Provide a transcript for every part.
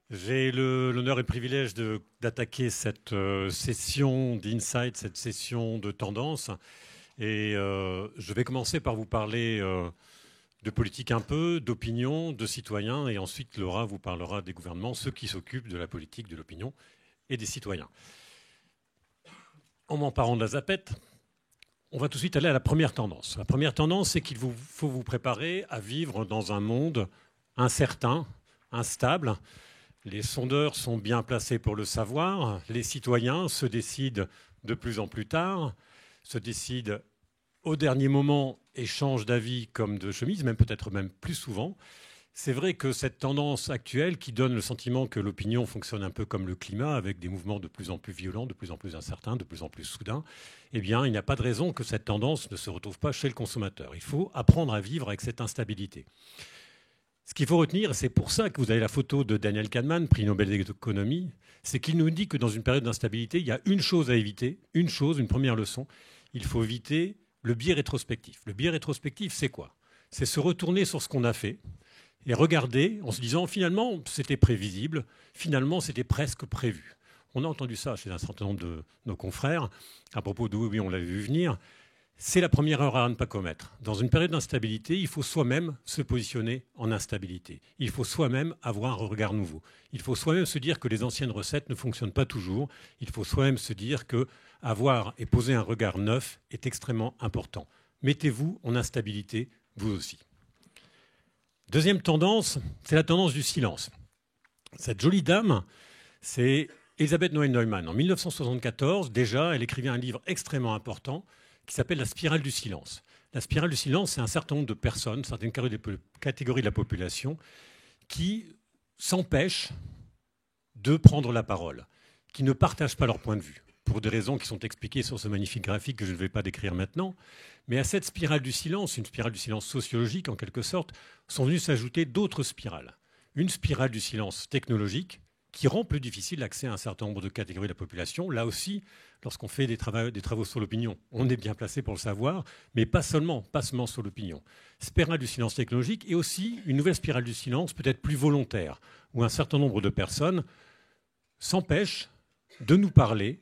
J'ai l'honneur et le privilège d'attaquer cette session d'Insight, cette session de tendance. Et je vais commencer par vous parler de politique un peu, d'opinion, de citoyens. Et ensuite, Laura vous parlera des gouvernements, ceux qui s'occupent de la politique, de l'opinion et des citoyens. En m'emparant de la zapette, on va tout de suite aller à la première tendance. La première tendance, c'est qu'il faut vous préparer à vivre dans un monde incertain, instable. Les sondeurs sont bien placés pour le savoir. Les citoyens se décident de plus en plus tard, se décident au dernier moment et changent d'avis comme de chemise, peut-être même plus souvent. C'est vrai que cette tendance actuelle qui donne le sentiment que l'opinion fonctionne un peu comme le climat, avec des mouvements de plus en plus violents, de plus en plus incertains, de plus en plus soudains, eh bien, il n'y a pas de raison que cette tendance ne se retrouve pas chez le consommateur. Il faut apprendre à vivre avec cette instabilité. Ce qu'il faut retenir, et c'est pour ça que vous avez la photo de Daniel Kahneman, prix Nobel d'économie, c'est qu'il nous dit que dans une période d'instabilité, il y a une chose à éviter, une première leçon, il faut éviter le biais rétrospectif. Le biais rétrospectif, c'est quoi? C'est se retourner sur ce qu'on a fait et regarder en se disant finalement c'était prévisible, finalement c'était presque prévu. On a entendu ça chez un certain nombre de nos confrères à propos de oui, on l'avait vu venir. C'est la première erreur à ne pas commettre. Dans une période d'instabilité, il faut soi-même se positionner en instabilité. Il faut soi-même avoir un regard nouveau. Il faut soi-même se dire que les anciennes recettes ne fonctionnent pas toujours. Il faut soi-même se dire que avoir et poser un regard neuf est extrêmement important. Mettez-vous en instabilité, vous aussi. Deuxième tendance, c'est la tendance du silence. Cette jolie dame, c'est Elisabeth Noël-Neumann. En 1974, déjà, elle écrivait un livre extrêmement important qui s'appelle La spirale du silence. La spirale du silence, c'est un certain nombre de personnes, certaines catégories de la population, qui s'empêchent de prendre la parole, qui ne partagent pas leur point de vue, pour des raisons qui sont expliquées sur ce magnifique graphique que je ne vais pas décrire maintenant. Mais à cette spirale du silence, une spirale du silence sociologique en quelque sorte, sont venues s'ajouter d'autres spirales. Une spirale du silence technologique, qui rend plus difficile l'accès à un certain nombre de catégories de la population. Là aussi, lorsqu'on fait des travaux sur l'opinion, on est bien placé pour le savoir, mais pas seulement sur l'opinion. Spirale du silence technologique et aussi une nouvelle spirale du silence peut-être plus volontaire, où un certain nombre de personnes s'empêchent de nous parler,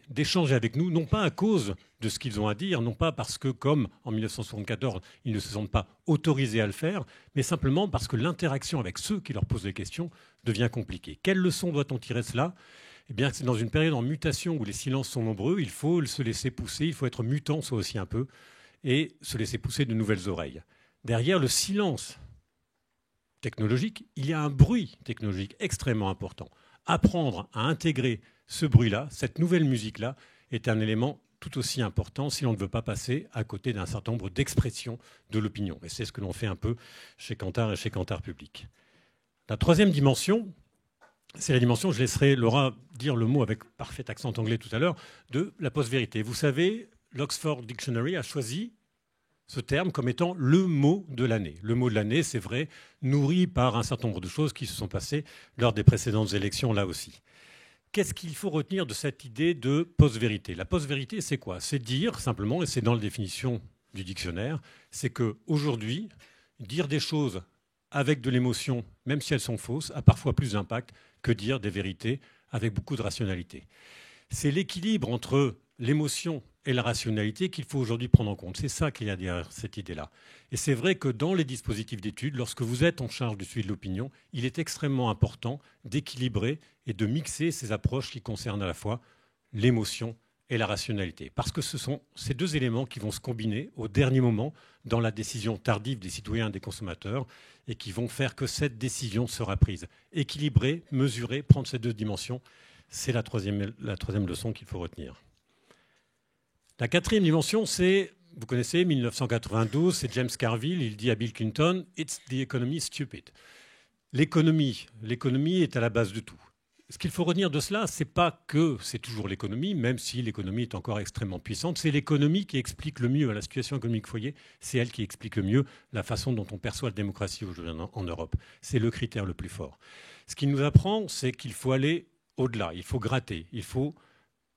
d'échanger avec nous, non pas à cause de ce qu'ils ont à dire, non pas parce que, comme en 1974, ils ne se sentent pas autorisés à le faire, mais simplement parce que l'interaction avec ceux qui leur posent des questions devient compliquée. Quelle leçon doit-on tirer de cela? Eh bien, c'est dans une période en mutation où les silences sont nombreux, il faut se laisser pousser, il faut être mutant, soi aussi un peu, et se laisser pousser de nouvelles oreilles. Derrière le silence technologique, il y a un bruit technologique extrêmement important. Apprendre à intégrer ce bruit-là, cette nouvelle musique-là, est un élément tout aussi important si l'on ne veut pas passer à côté d'un certain nombre d'expressions de l'opinion. Et c'est ce que l'on fait un peu chez Kantar et chez Kantar Public. La troisième dimension, c'est la dimension, je laisserai Laura dire le mot avec parfait accent anglais tout à l'heure, de la post-vérité. Vous savez, l'Oxford Dictionary a choisi ce terme comme étant le mot de l'année. Le mot de l'année, c'est vrai, nourri par un certain nombre de choses qui se sont passées lors des précédentes élections, là aussi. Qu'est-ce qu'il faut retenir de cette idée de post-vérité? La post-vérité, c'est quoi? C'est dire simplement, et c'est dans la définition du dictionnaire, c'est qu'aujourd'hui, dire des choses avec de l'émotion, même si elles sont fausses, a parfois plus d'impact que dire des vérités avec beaucoup de rationalité. C'est l'équilibre entre l'émotion et la rationalité qu'il faut aujourd'hui prendre en compte. C'est ça qu'il y a derrière cette idée-là. Et c'est vrai que dans les dispositifs d'études, lorsque vous êtes en charge du suivi de l'opinion, il est extrêmement important d'équilibrer et de mixer ces approches qui concernent à la fois l'émotion et la rationalité. Parce que ce sont ces deux éléments qui vont se combiner au dernier moment dans la décision tardive des citoyens et des consommateurs et qui vont faire que cette décision sera prise. Équilibrer, mesurer, prendre ces deux dimensions, c'est la troisième leçon qu'il faut retenir. La quatrième dimension, c'est, vous connaissez, 1992, c'est James Carville, il dit à Bill Clinton « It's the economy stupid ». L'économie est à la base de tout. Ce qu'il faut retenir de cela, c'est pas que c'est toujours l'économie, même si l'économie est encore extrêmement puissante, c'est l'économie qui explique le mieux à la situation économique foyer, c'est elle qui explique le mieux la façon dont on perçoit la démocratie aujourd'hui en Europe. C'est le critère le plus fort. Ce qu'il nous apprend, c'est qu'il faut aller au-delà, il faut gratter, il faut,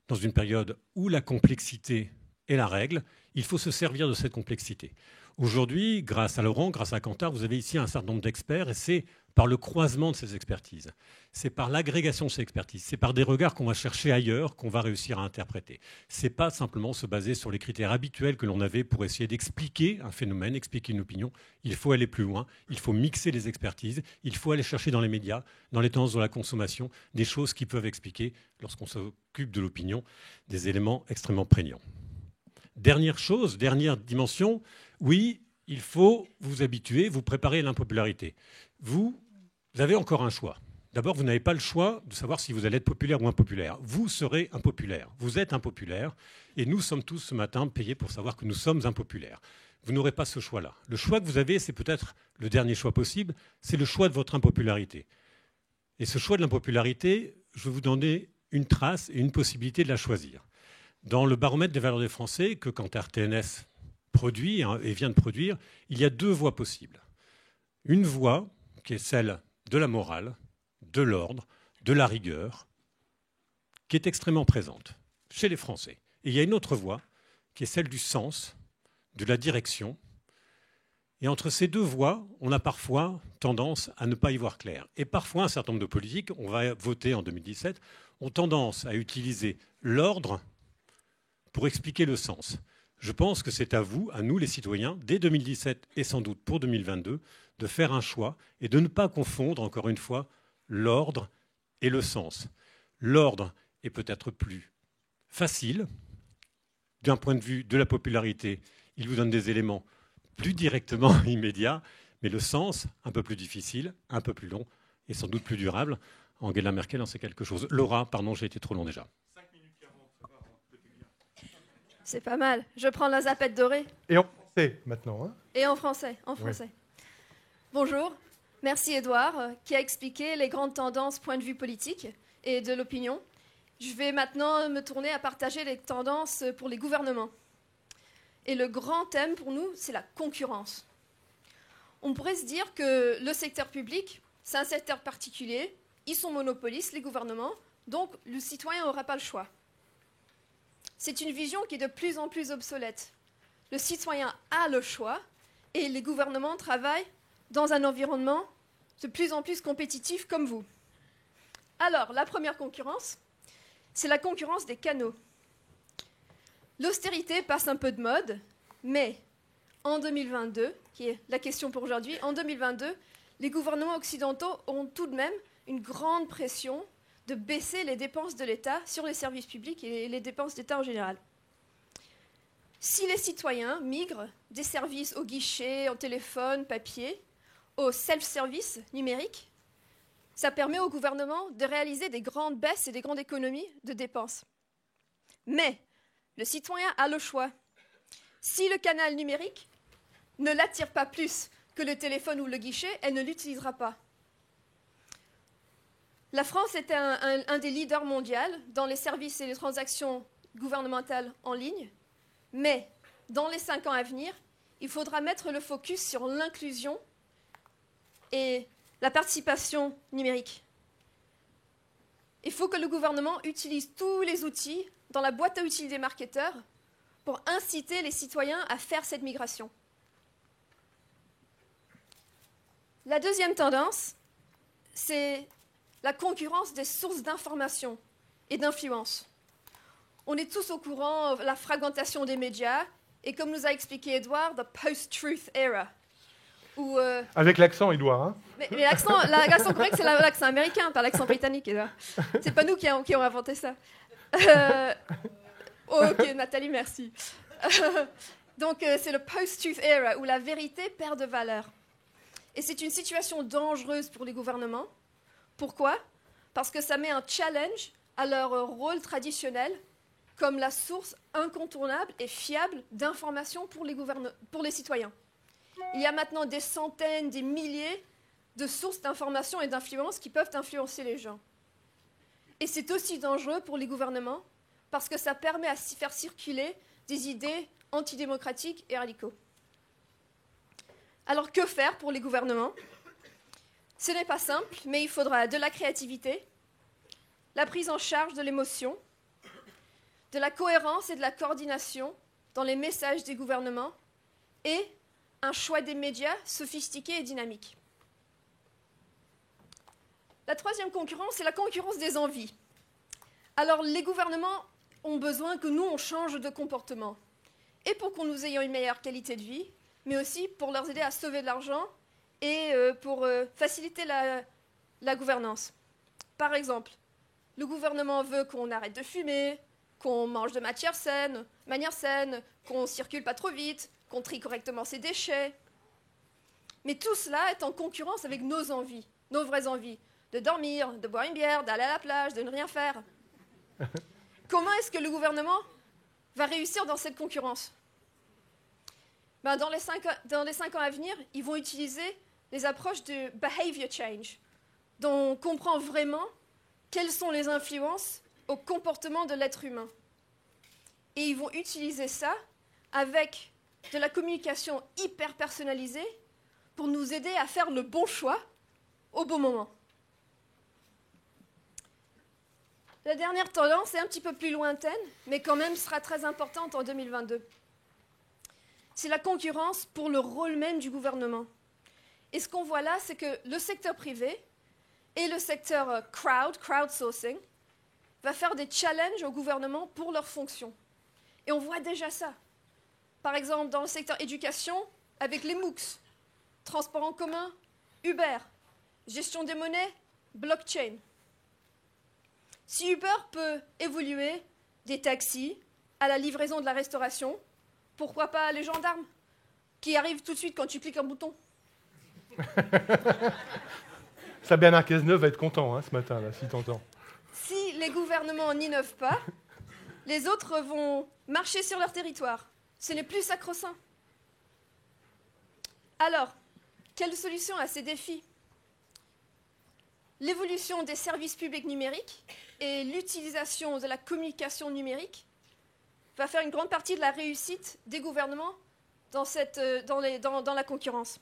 dans une période où la complexité est la règle. Il faut se servir de cette complexité. Aujourd'hui, grâce à Laurent, grâce à Kantar, vous avez ici un certain nombre d'experts et c'est par le croisement de ces expertises, c'est par l'agrégation de ces expertises, c'est par des regards qu'on va chercher ailleurs qu'on va réussir à interpréter. Ce n'est pas simplement se baser sur les critères habituels que l'on avait pour essayer d'expliquer un phénomène, expliquer une opinion. Il faut aller plus loin, il faut mixer les expertises, il faut aller chercher dans les médias, dans les tendances de la consommation, des choses qui peuvent expliquer, lorsqu'on s'occupe de l'opinion, des éléments extrêmement prégnants. Dernière chose, dernière dimension, oui, il faut vous habituer, vous préparer à l'impopularité. Vous avez encore un choix. D'abord, vous n'avez pas le choix de savoir si vous allez être populaire ou impopulaire. Vous serez impopulaire. Vous êtes impopulaire. Et nous sommes tous ce matin payés pour savoir que nous sommes impopulaires. Vous n'aurez pas ce choix-là. Le choix que vous avez, c'est peut-être le dernier choix possible, c'est le choix de votre impopularité. Et ce choix de l'impopularité, je vais vous donner une trace et une possibilité de la choisir. Dans le baromètre des valeurs des Français que Kantar TNS produit et vient de produire, il y a deux voies possibles. Une voie qui est celle de la morale, de l'ordre, de la rigueur, qui est extrêmement présente chez les Français. Et il y a une autre voie qui est celle du sens, de la direction. Et entre ces deux voies, on a parfois tendance à ne pas y voir clair. Et parfois, un certain nombre de politiques, on va voter en 2017, ont tendance à utiliser l'ordre pour expliquer le sens. Je pense que c'est à vous, à nous les citoyens, dès 2017 et sans doute pour 2022, de faire un choix et de ne pas confondre, encore une fois, l'ordre et le sens. L'ordre est peut-être plus facile, d'un point de vue de la popularité, il vous donne des éléments plus directement immédiats, mais le sens, un peu plus difficile, un peu plus long et sans doute plus durable. Angela Merkel en sait quelque chose. Laura, pardon, j'ai été trop long déjà. C'est pas mal. Je prends la zapette dorée. Et en français maintenant. Hein. Et en français. Oui. Bonjour. Merci Edouard qui a expliqué les grandes tendances point de vue politique et de l'opinion. Je vais maintenant me tourner à partager les tendances pour les gouvernements. Et le grand thème pour nous, c'est la concurrence. On pourrait se dire que le secteur public, c'est un secteur particulier. Ils sont monopolistes, les gouvernements. Donc, le citoyen n'aura pas le choix. C'est une vision qui est de plus en plus obsolète. Le citoyen a le choix et les gouvernements travaillent dans un environnement de plus en plus compétitif comme vous. Alors, la première concurrence, c'est la concurrence des canaux. L'austérité passe un peu de mode, mais en 2022, qui est la question pour aujourd'hui, en 2022, les gouvernements occidentaux ont tout de même une grande pression de baisser les dépenses de l'État sur les services publics et les dépenses d'État en général. Si les citoyens migrent des services au guichet, au téléphone, papier, au self-service numérique, ça permet au gouvernement de réaliser des grandes baisses et des grandes économies de dépenses. Mais le citoyen a le choix. Si le canal numérique ne l'attire pas plus que le téléphone ou le guichet, elle ne l'utilisera pas. La France était un des leaders mondiaux dans les services et les transactions gouvernementales en ligne, mais dans les 5 ans à venir, il faudra mettre le focus sur l'inclusion et la participation numérique. Il faut que le gouvernement utilise tous les outils dans la boîte à outils des marketeurs pour inciter les citoyens à faire cette migration. La deuxième tendance, c'est la concurrence des sources d'information et d'influence. On est tous au courant de la fragmentation des médias et comme nous a expliqué Edouard, the post-truth era. Où, avec l'accent, Edouard. Hein. Mais l'accent correct, c'est l'accent américain, pas l'accent britannique, Edouard. C'est pas nous qui avons inventé ça. Ok, Nathalie, merci. Donc, c'est le post-truth era où la vérité perd de valeur. Et c'est une situation dangereuse pour les gouvernements. Pourquoi ? Parce que ça met un challenge à leur rôle traditionnel comme la source incontournable et fiable d'informations pour les citoyens. Il y a maintenant des centaines, des milliers de sources d'informations et d'influence qui peuvent influencer les gens. Et c'est aussi dangereux pour les gouvernements parce que ça permet à faire circuler des idées antidémocratiques et radicaux. Alors que faire pour les gouvernements ? Ce n'est pas simple, mais il faudra de la créativité, la prise en charge de l'émotion, de la cohérence et de la coordination dans les messages des gouvernements et un choix des médias sophistiqués et dynamiques. La troisième concurrence, c'est la concurrence des envies. Alors, les gouvernements ont besoin que nous, on change de comportement. Et pour que nous ayons une meilleure qualité de vie, mais aussi pour leur aider à sauver de l'argent et pour faciliter la gouvernance. Par exemple, le gouvernement veut qu'on arrête de fumer, qu'on mange de manière saine, qu'on ne circule pas trop vite, qu'on trie correctement ses déchets. Mais tout cela est en concurrence avec nos envies, nos vraies envies, de dormir, de boire une bière, d'aller à la plage, de ne rien faire. Comment est-ce que le gouvernement va réussir dans cette concurrence? Dans les 5 ans à venir, ils vont utiliser les approches de behavior change, dont on comprend vraiment quelles sont les influences au comportement de l'être humain. Et ils vont utiliser ça avec de la communication hyper personnalisée pour nous aider à faire le bon choix au bon moment. La dernière tendance est un petit peu plus lointaine, mais quand même sera très importante en 2022. C'est la concurrence pour le rôle même du gouvernement. Et ce qu'on voit là, c'est que le secteur privé et le secteur crowdsourcing, va faire des challenges au gouvernement pour leurs fonctions. Et on voit déjà ça. Par exemple, dans le secteur éducation, avec les MOOCs, transport en commun, Uber, gestion des monnaies, blockchain. Si Uber peut évoluer des taxis à la livraison de la restauration, pourquoi pas les gendarmes qui arrivent tout de suite quand tu cliques un bouton? Bernard Cazeneuve va être content ce matin, là, si t'entends. Si les gouvernements n'innovent pas, les autres vont marcher sur leur territoire. Ce n'est plus sacro-saint. Alors, quelle solution à ces défis? L'évolution des services publics numériques et l'utilisation de la communication numérique va faire une grande partie de la réussite des gouvernements dans la concurrence.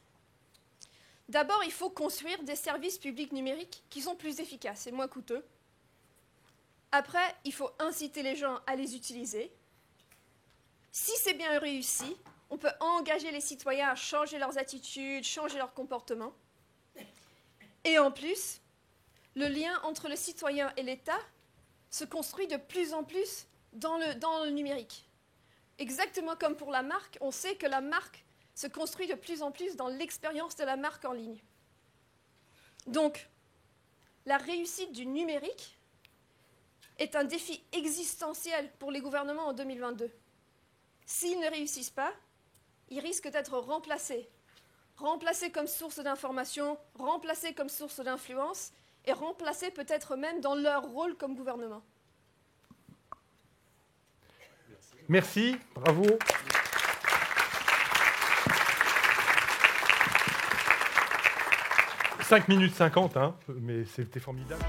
D'abord, il faut construire des services publics numériques qui sont plus efficaces et moins coûteux. Après, il faut inciter les gens à les utiliser. Si c'est bien réussi, on peut engager les citoyens à changer leurs attitudes, changer leur comportement. Et en plus, le lien entre le citoyen et l'État se construit de plus en plus dans le numérique. Exactement comme pour la marque, on sait que la marque se construit de plus en plus dans l'expérience de la marque en ligne. Donc, la réussite du numérique est un défi existentiel pour les gouvernements en 2022. S'ils ne réussissent pas, ils risquent d'être remplacés. Remplacés comme source d'information, remplacés comme source d'influence, et remplacés peut-être même dans leur rôle comme gouvernement. Merci, bravo. « 5 minutes 50, mais c'était formidable.